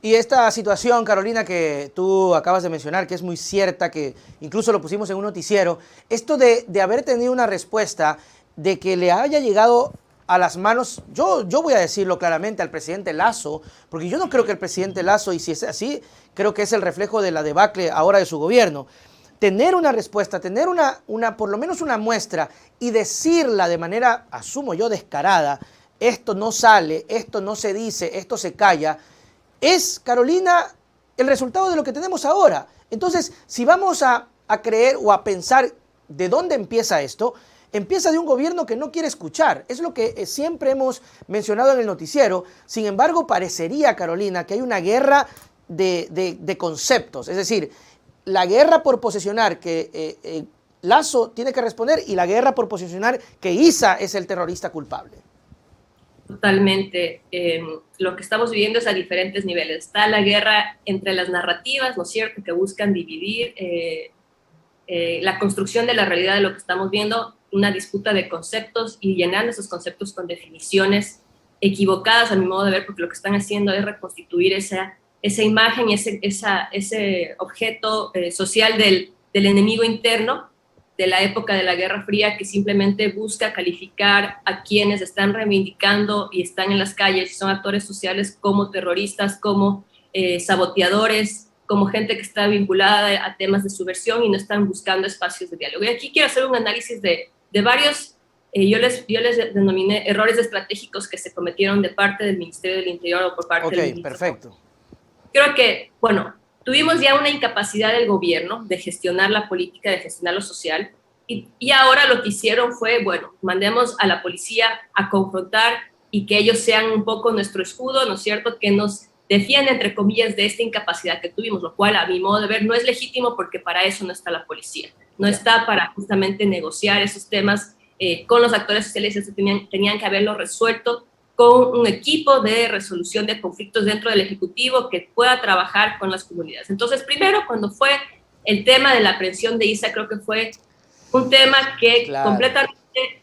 Y esta situación, Carolina, que tú acabas de mencionar, que es muy cierta, que incluso lo pusimos en un noticiero, esto de haber tenido una respuesta, de que le haya llegado a las manos, yo voy a decirlo claramente, al presidente Lasso, porque yo no creo que el presidente Lasso, y si es así, creo que es el reflejo de la debacle ahora de su gobierno. Tener una respuesta, tener por lo menos una muestra y decirla de manera, asumo yo, descarada, esto no sale, esto no se dice, esto se calla, es, Carolina, el resultado de lo que tenemos ahora. Entonces, si vamos a creer o a pensar de dónde empieza esto, empieza de un gobierno que no quiere escuchar. Es lo que siempre hemos mencionado en el noticiero. Sin embargo, parecería, Carolina, que hay una guerra de conceptos. Es decir, la guerra por posesionar que Lasso tiene que responder y la guerra por posesionar que Issa es el terrorista culpable. Totalmente. Lo que estamos viviendo es a diferentes niveles. Está la guerra entre las narrativas, ¿no es cierto?, que buscan dividir la construcción de la realidad de lo que estamos viendo, una disputa de conceptos y llenando esos conceptos con definiciones equivocadas, a mi modo de ver, porque lo que están haciendo es reconstituir esa imagen, ese objeto social del enemigo interno de la época de la Guerra Fría, que simplemente busca calificar a quienes están reivindicando y están en las calles y son actores sociales como terroristas, como saboteadores, como gente que está vinculada a temas de subversión y no están buscando espacios de diálogo. Y aquí quiero hacer un análisis de varios, yo les denominé errores estratégicos que se cometieron de parte del Ministerio del Interior o por parte del ministro. Perfecto. Creo que, bueno, tuvimos ya una incapacidad del gobierno de gestionar la política, de gestionar lo social, y ahora lo que hicieron fue, bueno, mandemos a la policía a confrontar y que ellos sean un poco nuestro escudo, ¿no es cierto?, que nos defiende, entre comillas, de esta incapacidad que tuvimos, lo cual, a mi modo de ver, no es legítimo porque para eso no está la policía, no está para justamente negociar esos temas con los actores sociales, tenían que haberlo resuelto con un equipo de resolución de conflictos dentro del Ejecutivo que pueda trabajar con las comunidades. Entonces, primero, cuando fue el tema de la aprehensión de Issa, creo que fue un tema que completamente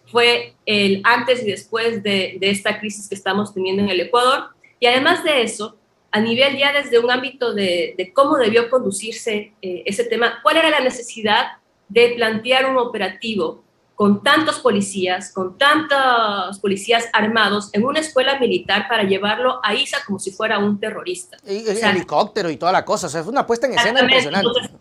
fue el antes y después de esta crisis que estamos teniendo en el Ecuador. Y además de eso, a nivel ya desde un ámbito de cómo debió conducirse ese tema, cuál era la necesidad de plantear un operativo con tantos policías armados en una escuela militar para llevarlo a Issa como si fuera un terrorista. Y helicóptero y toda la cosa, o sea, fue una puesta en escena impresionante. Entonces,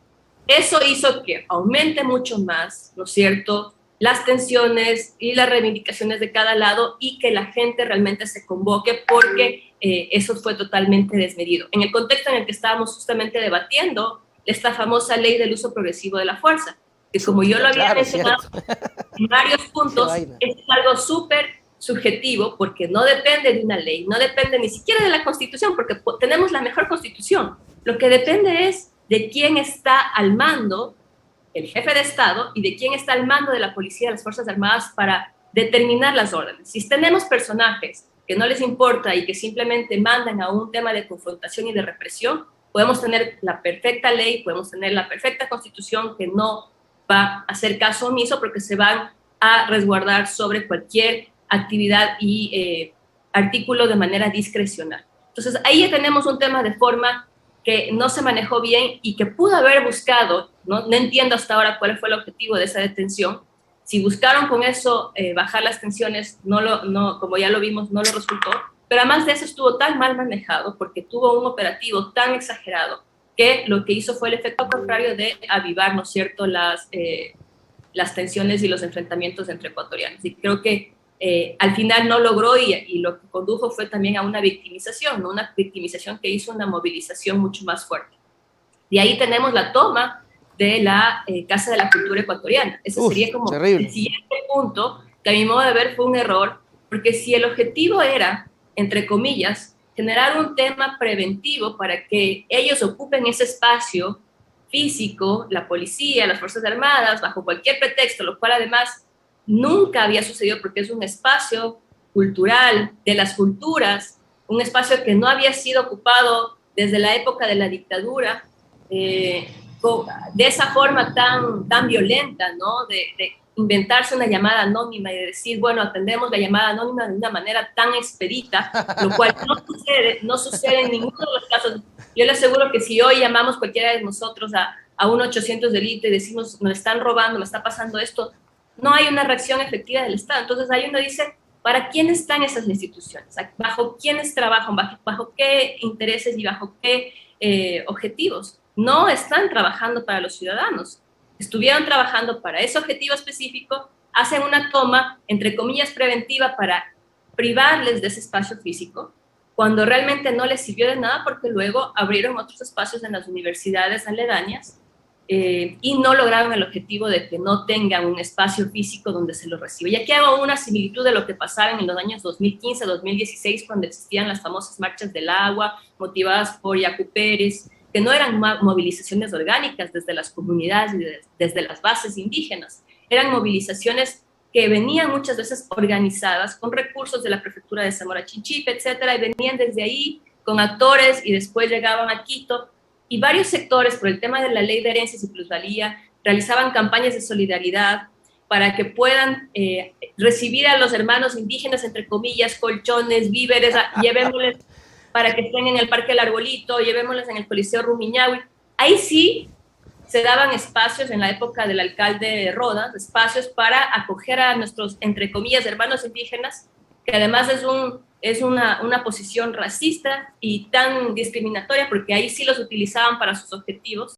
eso hizo que aumente mucho más, ¿no es cierto?, las tensiones y las reivindicaciones de cada lado y que la gente realmente se convoque porque eso fue totalmente desmedido. En el contexto en el que estábamos justamente debatiendo esta famosa ley del uso progresivo de la fuerza, que como yo lo había mencionado en varios puntos, es algo súper subjetivo porque no depende de una ley, no depende ni siquiera de la Constitución, porque tenemos la mejor Constitución. Lo que depende es de quién está al mando, el jefe de Estado, y de quién está al mando de la policía, de las Fuerzas Armadas para determinar las órdenes. Si tenemos personajes que no les importa y que simplemente mandan a un tema de confrontación y de represión, podemos tener la perfecta ley, podemos tener la perfecta Constitución que no va a hacer caso omiso porque se van a resguardar sobre cualquier actividad y artículo de manera discrecional. Entonces, ahí ya tenemos un tema de forma que no se manejó bien y que pudo haber buscado, no entiendo hasta ahora cuál fue el objetivo de esa detención. Si buscaron con eso bajar las tensiones, como ya lo vimos, no lo resultó, pero además de eso estuvo tan mal manejado porque tuvo un operativo tan exagerado que lo que hizo fue el efecto contrario de avivar, ¿no es cierto?, las tensiones y los enfrentamientos entre ecuatorianos. Y creo que al final no logró y lo que condujo fue también a una victimización, ¿no?, una victimización que hizo una movilización mucho más fuerte. Y ahí tenemos la toma de la Casa de la Cultura Ecuatoriana. Ese sería como terrible. El siguiente punto, que a mi modo de ver fue un error, porque si el objetivo era, entre comillas, generar un tema preventivo para que ellos ocupen ese espacio físico, la policía, las Fuerzas Armadas, bajo cualquier pretexto, lo cual además nunca había sucedido porque es un espacio cultural, de las culturas, un espacio que no había sido ocupado desde la época de la dictadura, de esa forma tan violenta, ¿no? De inventarse una llamada anónima y de decir, bueno, atendemos la llamada anónima de una manera tan expedita, lo cual no sucede en ninguno de los casos. Yo le aseguro que si hoy llamamos cualquiera de nosotros a un 800 delito y decimos, nos están robando, me está pasando esto, no hay una reacción efectiva del Estado. Entonces ahí uno dice, ¿para quién están esas instituciones? ¿Bajo quiénes trabajan? ¿Bajo qué intereses y bajo qué objetivos? No están trabajando para los ciudadanos. Estuvieron trabajando para ese objetivo específico, hacen una toma, entre comillas, preventiva para privarles de ese espacio físico, cuando realmente no les sirvió de nada porque luego abrieron otros espacios en las universidades aledañas y no lograron el objetivo de que no tengan un espacio físico donde se lo reciba. Y aquí hago una similitud de lo que pasaba en los años 2015, 2016, cuando existían las famosas marchas del agua, motivadas por Yacu Pérez, que no eran movilizaciones orgánicas desde las comunidades y desde las bases indígenas, eran movilizaciones que venían muchas veces organizadas con recursos de la prefectura de Zamora Chinchipe, etcétera, y venían desde ahí con actores y después llegaban a Quito, y varios sectores, por el tema de la ley de herencias y plusvalía, realizaban campañas de solidaridad para que puedan recibir a los hermanos indígenas, entre comillas, colchones, víveres, llevémosles para que estén en el Parque El Arbolito, llevémosles en el Coliseo Rumiñahui. Ahí sí se daban espacios en la época del alcalde Rodas, espacios para acoger a nuestros, entre comillas, hermanos indígenas, que además es una posición racista y tan discriminatoria, porque ahí sí los utilizaban para sus objetivos,